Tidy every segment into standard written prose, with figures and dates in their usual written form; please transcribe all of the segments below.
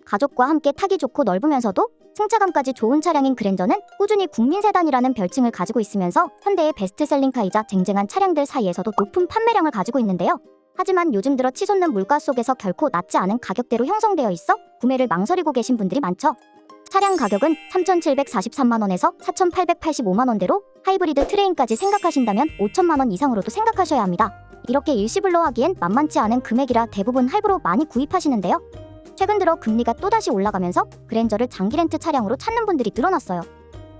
가족과 함께 타기 좋고 넓으면서도 승차감까지 좋은 차량인 그랜저는 꾸준히 국민 세단이라는 별칭을 가지고 있으면서 현대의 베스트셀링카이자 쟁쟁한 차량들 사이에서도 높은 판매량을 가지고 있는데요. 하지만 요즘 들어 치솟는 물가 속에서 결코 낮지 않은 가격대로 형성되어 있어 구매를 망설이고 계신 분들이 많죠. 차량 가격은 3,743만원에서 4,885만원대로 하이브리드 트레인까지 생각하신다면 5천만원 이상으로도 생각하셔야 합니다. 이렇게 일시불로 하기엔 만만치 않은 금액이라 대부분 할부로 많이 구입하시는데요. 최근 들어 금리가 또다시 올라가면서 그랜저를 장기 렌트 차량으로 찾는 분들이 늘어났어요.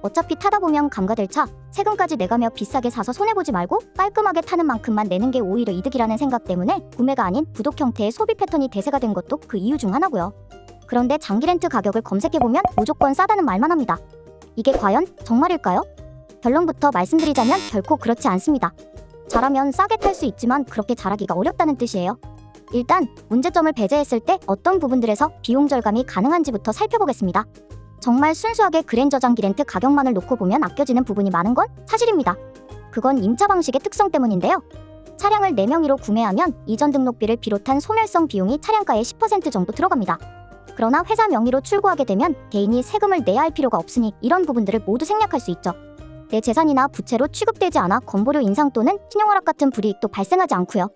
어차피 타다 보면 감가될 차, 세금까지 내가며 비싸게 사서 손해보지 말고 깔끔하게 타는 만큼만 내는 게 오히려 이득이라는 생각 때문에 구매가 아닌 부독 형태의 소비 패턴이 대세가 된 것도 그 이유 중 하나고요. 그런데 장기 렌트 가격을 검색해보면 무조건 싸다는 말만 합니다. 이게 과연 정말일까요? 결론부터 말씀드리자면 결코 그렇지 않습니다. 잘하면 싸게 탈 수 있지만 그렇게 잘하기가 어렵다는 뜻이에요. 일단 문제점을 배제했을 때 어떤 부분들에서 비용 절감이 가능한지부터 살펴보겠습니다. 정말 순수하게 그랜저 장기 렌트 가격만을 놓고 보면 아껴지는 부분이 많은 건 사실입니다. 그건 임차 방식의 특성 때문인데요. 차량을 내 명의로 구매하면 이전 등록비를 비롯한 소멸성 비용이 차량가의 10% 정도 들어갑니다. 그러나 회사 명의로 출고하게 되면 개인이 세금을 내야 할 필요가 없으니 이런 부분들을 모두 생략할 수 있죠. 내 재산이나 부채로 취급되지 않아 건보료 인상 또는 신용하락 같은 불이익도 발생하지 않고요.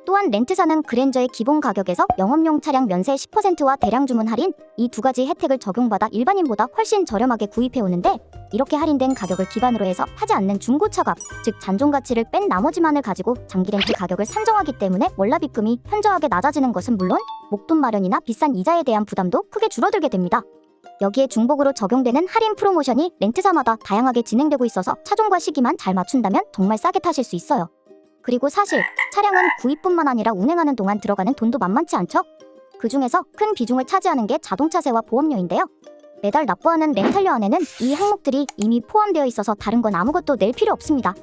또한 렌트사는 그랜저의 기본 가격에서 영업용 차량 면세 10%와 대량 주문 할인 이 두 가지 혜택을 적용받아 일반인보다 훨씬 저렴하게 구입해오는데 이렇게 할인된 가격을 기반으로 해서 하지 않는 중고차값, 즉 잔존 가치를 뺀 나머지만을 가지고 장기 렌트 가격을 산정하기 때문에 월납입금이 현저하게 낮아지는 것은 물론 목돈 마련이나 비싼 이자에 대한 부담도 크게 줄어들게 됩니다. 여기에 중복으로 적용되는 할인 프로모션이 렌트사마다 다양하게 진행되고 있어서 차종과 시기만 잘 맞춘다면 정말 싸게 타실 수 있어요. 그리고 사실 차량은 구입뿐만 아니라 운행하는 동안 들어가는 돈도 만만치 않죠? 그 중에서 큰 비중을 차지하는 게 자동차세와 보험료인데요. 매달 납부하는 렌탈료 안에는 이 항목들이 이미 포함되어 있어서 다른 건 아무것도 낼 필요 없습니다.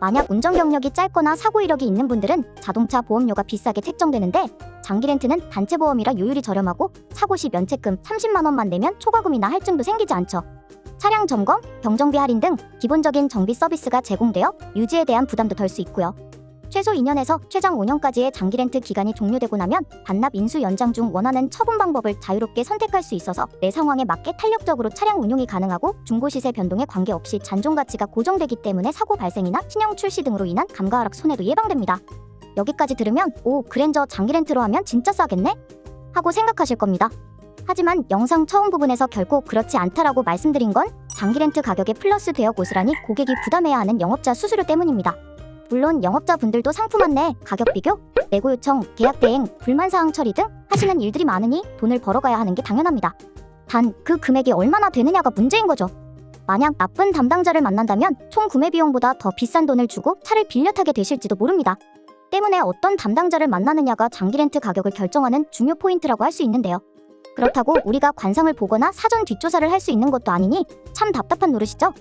만약 운전 경력이 짧거나 사고 이력이 있는 분들은 자동차 보험료가 비싸게 책정되는데 장기 렌트는 단체 보험이라 요율이 저렴하고 사고 시 면책금 30만원만 내면 초과금이나 할증도 생기지 않죠. 차량 점검, 경정비 할인 등 기본적인 정비 서비스가 제공되어 유지에 대한 부담도 덜 수 있고요. 최소 2년에서 최장 5년까지의 장기 렌트 기간이 종료되고 나면 반납 인수 연장 중 원하는 처분 방법을 자유롭게 선택할 수 있어서 내 상황에 맞게 탄력적으로 차량 운용이 가능하고 중고 시세 변동에 관계없이 잔존 가치가 고정되기 때문에 사고 발생이나 신형 출시 등으로 인한 감가 하락 손해도 예방됩니다. 여기까지 들으면 오, 그랜저 장기 렌트로 하면 진짜 싸겠네? 하고 생각하실 겁니다. 하지만 영상 처음 부분에서 결코 그렇지 않다라고 말씀드린 건 장기 렌트 가격에 플러스 되어 고스란히 고객이 부담해야 하는 영업자 수수료 때문입니다. 물론 영업자분들도 상품 안내, 가격 비교, 내고 요청, 계약 대행, 불만사항 처리 등 하시는 일들이 많으니 돈을 벌어가야 하는 게 당연합니다. 단 그 금액이 얼마나 되느냐가 문제인 거죠. 만약 나쁜 담당자를 만난다면 총 구매 비용보다 더 비싼 돈을 주고 차를 빌려 타게 되실지도 모릅니다. 때문에 어떤 담당자를 만나느냐가 장기 렌트 가격을 결정하는 중요 포인트라고 할 수 있는데요. 그렇다고 우리가 관상을 보거나 사전 뒷조사를 할 수 있는 것도 아니니 참 답답한 노릇이죠.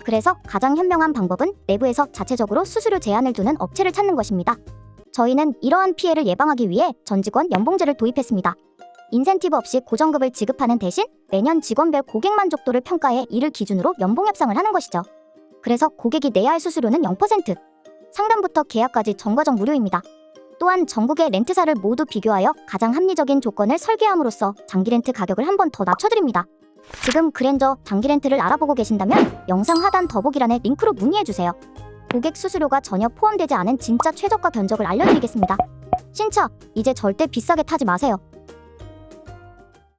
그래서 가장 현명한 방법은 내부에서 자체적으로 수수료 제한을 두는 업체를 찾는 것입니다. 저희는 이러한 피해를 예방하기 위해 전 직원 연봉제를 도입했습니다. 인센티브 없이 고정급을 지급하는 대신 매년 직원별 고객 만족도를 평가해 이를 기준으로 연봉 협상을 하는 것이죠. 그래서 고객이 내야 할 수수료는 0%, 상담부터 계약까지 전과적 무료입니다. 또한 전국의 렌트사를 모두 비교하여 가장 합리적인 조건을 설계함으로써 장기 렌트 가격을 한 번 더 낮춰드립니다. 지금 그랜저 장기 렌트를 알아보고 계신다면 영상 하단 더보기란에 링크로 문의해주세요. 고객 수수료가 전혀 포함되지 않은 진짜 최저가 견적을 알려드리겠습니다. 신차, 이제 절대 비싸게 타지 마세요.